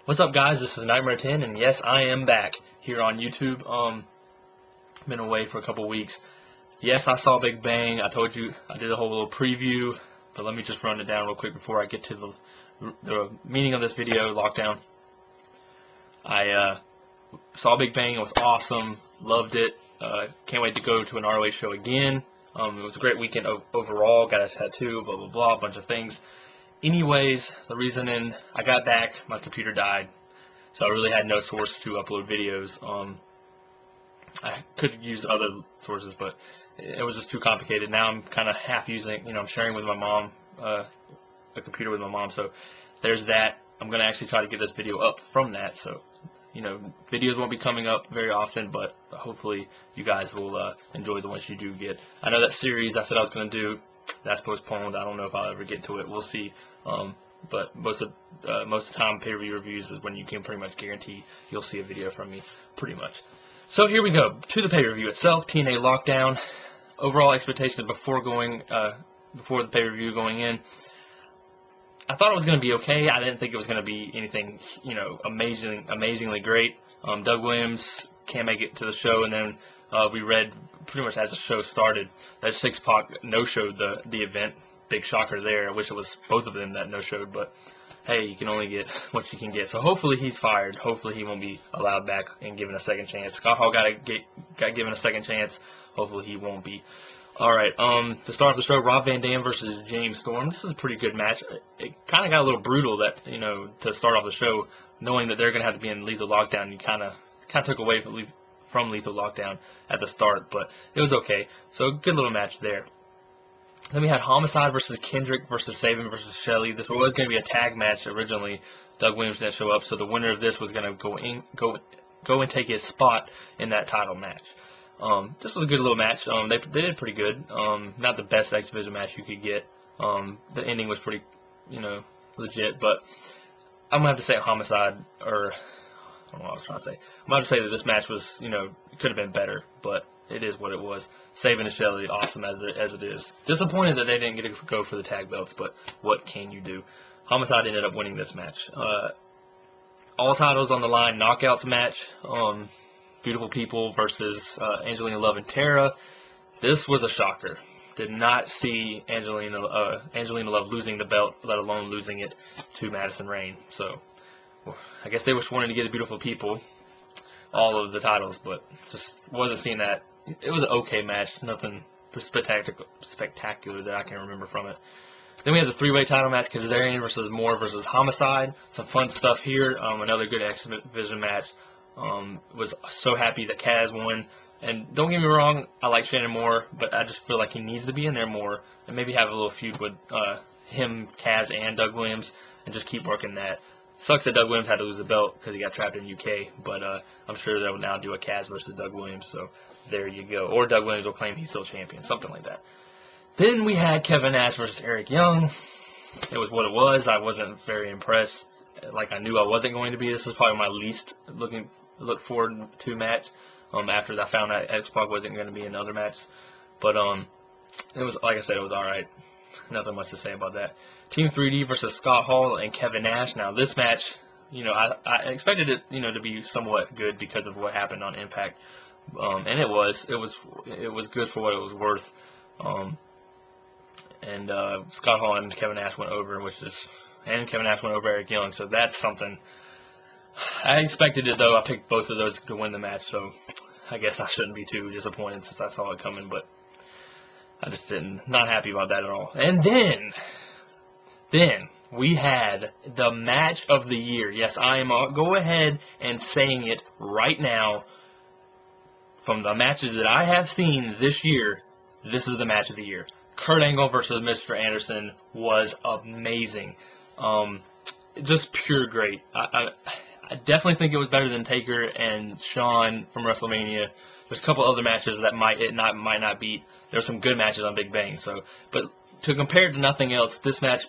What's up, guys? This is Nightmare 10, and yes, I am back here on YouTube. Been away for a couple weeks. Yes, I saw Big Bang. I told you I did a whole little preview, but let me just run it down real quick before I get to the meaning of this video, Lockdown. I saw Big Bang. It was awesome. Loved it. Can't wait to go to an ROH show again. It was a great weekend overall. Got a tattoo, blah, blah, blah, a bunch of things. Anyways, the reason I got back, my computer died, so I really had no source to upload videos. I could use other sources, but it was just too complicated. Now I'm kind of half using, I'm sharing with my mom, a computer with my mom, so there's that. I'm going to actually try to get this video up from that, so, videos won't be coming up very often, but hopefully you guys will enjoy the ones you do get. I know that series I said I was going to do, that's postponed. I don't know if I'll ever get to it. We'll see. But most of the time, pay-per-view reviews is when you can pretty much guarantee you'll see a video from me, pretty much. So here we go to the pay-per-view itself. TNA Lockdown. Overall expectations before the pay-per-view going in. I thought it was going to be okay. I didn't think it was going to be anything, amazingly great. Doug Williams can't make it to the show, and then we read pretty much as the show started that 6-Pac no-showed the event. Big shocker there. I wish it was both of them that no-showed, but hey, you can only get what you can get. So hopefully he's fired. Hopefully he won't be allowed back and given a second chance. Scott Hall got given a second chance. Hopefully he won't be. Alright, to start off the show, Rob Van Dam versus James Storm. This is a pretty good match. It kind of got a little brutal that, to start off the show, knowing that they're going to have to be in Lethal Lockdown. You kind of took away from Lethal Lockdown at the start, but it was okay. So good little match there. Then we had Homicide versus Kendrick versus Sabin versus Shelley. This was going to be a tag match originally. Doug Williams didn't show up, so the winner of this was going to go and take his spot in that title match. This was a good little match. They did pretty good. Not the best X Division match you could get. The ending was pretty, legit. But I'm gonna have to say Homicide, or I don't know what I was trying to say. I'm gonna have to say that this match was, it could have been better, but it is what it was. Sabin and Shelley, awesome as it is. Disappointed that they didn't get to go for the tag belts, but what can you do? Homicide ended up winning this match. All titles on the line, knockouts match. Beautiful People versus Angelina Love and Tara. This was a shocker. Did not see Angelina Love losing the belt, let alone losing it to Madison Rayne. So I guess they were wanting to get the Beautiful People all of the titles, but just wasn't seeing that. It was an okay match, nothing spectacular that I can remember from it. Then we had the three-way title match, Kazarian versus Moore versus Homicide. Some fun stuff here. Another good X Division match. Was so happy that Kaz won. And don't get me wrong, I like Shannon Moore, but I just feel like he needs to be in there more and maybe have a little feud with him, Kaz, and Doug Williams, and just keep working that. Sucks that Doug Williams had to lose the belt because he got trapped in UK, but I'm sure they'll now do a Kaz versus Doug Williams, so there you go. Or Doug Williams will claim he's still champion, something like that. Then we had Kevin Nash versus Eric Young. It was what it was. I wasn't very impressed, like I knew I wasn't going to be. This is probably my least look forward to match after I found out X-Pac wasn't going to be in other matches. But it was, like I said, it was alright. Nothing much to say about that. Team 3D versus Scott Hall and Kevin Nash. Now this match, I expected it, to be somewhat good because of what happened on Impact, and it was good for what it was worth. And Scott Hall and Kevin Nash went over, and Kevin Nash went over Eric Young, so that's something. I expected it, though. I picked both of those to win the match, so I guess I shouldn't be too disappointed since I saw it coming, but I just not happy about that at all. And then we had the match of the year. Yes, I am go ahead and saying it right now. From the matches that I have seen this year, this is the match of the year. Kurt Angle versus Mr. Anderson was amazing. Just pure great. I definitely think it was better than Taker and Shawn from WrestleMania. There's a couple other matches that might not beat. There's some good matches on Big Bang. But to compare to nothing else, this match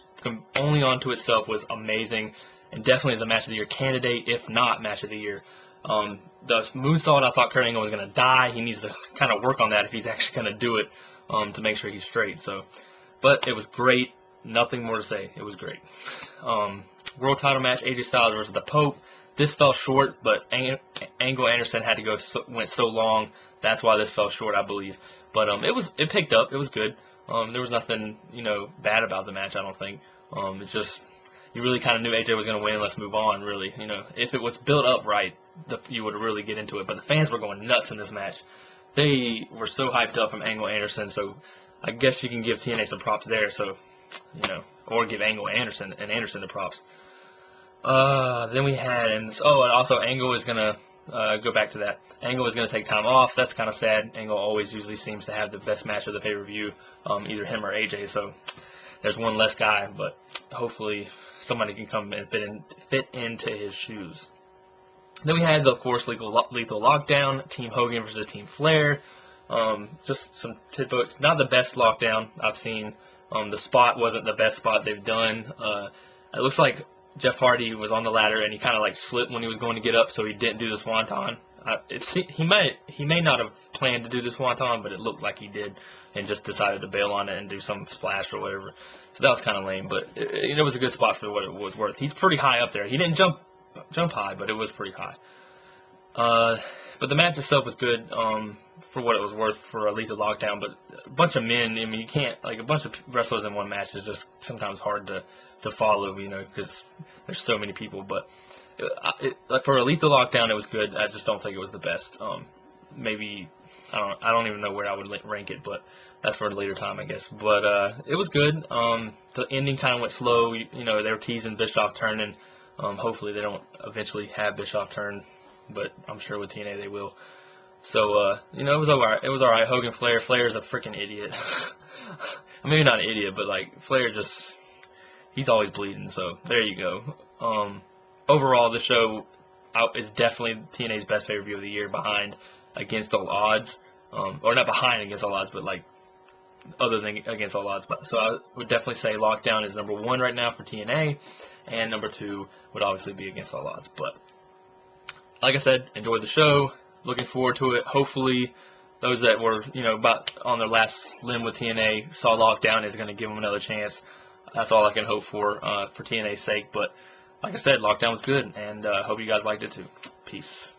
only onto itself was amazing, and definitely is a match of the year candidate, if not match of the year. The moonsault, I thought Kurt Angle was going to die. He needs to kind of work on that if he's actually going to do it to make sure he's straight. But it was great. nothing more to say. It was great. World title match, AJ Styles versus the Pope. This fell short, but Angle Anderson had to go went so long. That's why this fell short, I believe. But it picked up. It was good. There was nothing bad about the match, I don't think. It's just you really kind of knew AJ was going to win. Let's move on. Really, if it was built up right, you would really get into it. But the fans were going nuts in this match. They were so hyped up from Angle Anderson. So I guess you can give TNA some props there. So or give Angle Anderson the props. Then we had, and also Angle is going to go back to that. Angle is going to take time off. That's kind of sad. Angle always usually seems to have the best match of the pay-per-view, either him or AJ. So there's one less guy, but hopefully somebody can come and fit into his shoes. Then we had, of course, Lethal Lockdown, Team Hogan versus Team Flair. Just some tidbits. Not the best lockdown I've seen. The spot wasn't the best spot they've done. It looks like Jeff Hardy was on the ladder and he kind of like slipped when he was going to get up, so he didn't do the swanton. He may not have planned to do the swanton, but it looked like he did, and just decided to bail on it and do some splash or whatever. So that was kind of lame, but it was a good spot for what it was worth. He's pretty high up there. He didn't jump high, but it was pretty high. But the match itself was good for what it was worth for a Lethal Lockdown. But a bunch of men, I mean, you can't, like, a bunch of wrestlers in one match is just sometimes hard to follow, because there's so many people. But like for a Lethal Lockdown, it was good. I just don't think it was the best. Maybe I don't even know where I would rank it, but that's for a later time, I guess. But it was good. The ending kind of went slow. They were teasing Bischoff turning. Hopefully they don't eventually have Bischoff turn, but I'm sure with TNA they will. So it was alright. It was alright. Hogan Flair. Flair's a freaking idiot. Maybe not an idiot, but like Flair he's always bleeding. So there you go. Overall, the show is definitely TNA's best pay-per-view of the year, behind Against All Odds, or not behind Against All Odds, but like other than Against All Odds. So I would definitely say Lockdown is number 1 right now for TNA, and number 2 would obviously be Against All Odds. But like I said, enjoyed the show. Looking forward to it. Hopefully, those that were about on their last limb with TNA saw Lockdown is going to give them another chance. That's all I can hope for TNA's sake. But like I said, Lockdown was good, and hope you guys liked it too. Peace.